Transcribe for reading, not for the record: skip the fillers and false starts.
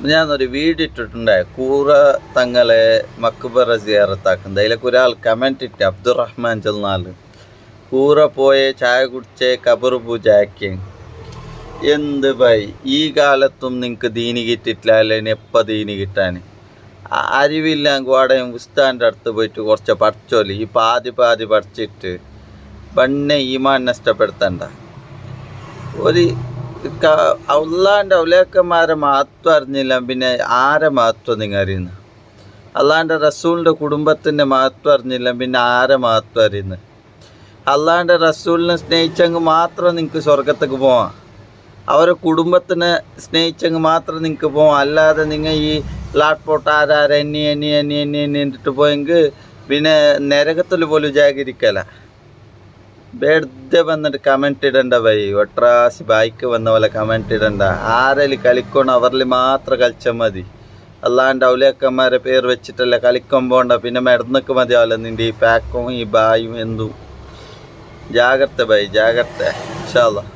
ഞാനൊരു വീഡിയോ ഇട്ടിട്ടുണ്ടായി കൂറ തങ്ങളെ മക്ബറ സിയാറത്താക്കുന്നത്. അതിലൊക്കെ ഒരാൾ കമൻറ്റ് ഇട്ട് അബ്ദുറഹ്മാൻ ചെന്നാൽ കൂറ പോയെ ചായ കുടിച്ചേ കബർ പൂജ ആക്കിയ എന്ത് ബൈ ഈ കാലത്തും നിങ്ങൾക്ക് ദീനി കിട്ടിയിട്ടില്ല അല്ലെങ്കിൽ എപ്പോൾ ദീനി കിട്ടാൻ അറിവില്ലെങ്കിൽ വാടയും ഉസ്താൻ്റെ അടുത്ത് പോയിട്ട് കുറച്ച് പഠിച്ചോലി ഈ പാതി പഠിച്ചിട്ട് ബണ്ണെ ഈമാൻ നഷ്ടപ്പെടുത്തണ്ട. ഒരു അള്ളാൻ്റെ ഔലേക്കന്മാരെ മഹത്വം അറിഞ്ഞില്ല പിന്നെ ആരെ മഹത്വം നിങ്ങൾ അറിയുന്നു? അള്ളാൻ്റെ റസൂലിൻ്റെ കുടുംബത്തിൻ്റെ മഹത്വം അറിഞ്ഞില്ല പിന്നെ ആരെ മഹത്വം അറിയുന്നു? അള്ളാൻ്റെ റസൂലിനെ സ്നേഹിച്ചെങ്കിൽ മാത്രം നിങ്ങൾക്ക് സ്വർഗത്തേക്ക് പോവാം. അവരെ കുടുംബത്തിനെ സ്നേഹിച്ചെങ്കിൽ മാത്രം നിങ്ങൾക്ക് പോവാം. അല്ലാതെ നിങ്ങൾ ഈ ലാട്ട്പോട്ട് എണ്ണി എന്നിട്ട് പോയെങ്കിൽ പിന്നെ നരകത്തിൽ പോലും ജാഗരിക്കല. വെറുതെ വന്നിട്ട് കമൻറ്റ് ഇടണ്ട ബൈ. ഒട്രാസി ബായിക്ക് വന്ന പോലെ കമൻറ്റ് ഇടണ്ട. ആരെങ്കിലും കളിക്കണം അവരിൽ മാത്രം കളിച്ചാൽ മതി. അല്ലാണ്ട് ഔലിയാക്കന്മാരെ പേര് വെച്ചിട്ടല്ല കളിക്കാൻ പോകണ്ട. പിന്നെ മരുന്നൊക്കെ മതിയാവില്ല നിൻ്റെ ഈ പാക്കും ഈ ബായും എന്തും. ജാഗ്രത ബൈ, ജാഗ്രത. ഇൻഷാ അല്ലാഹ്.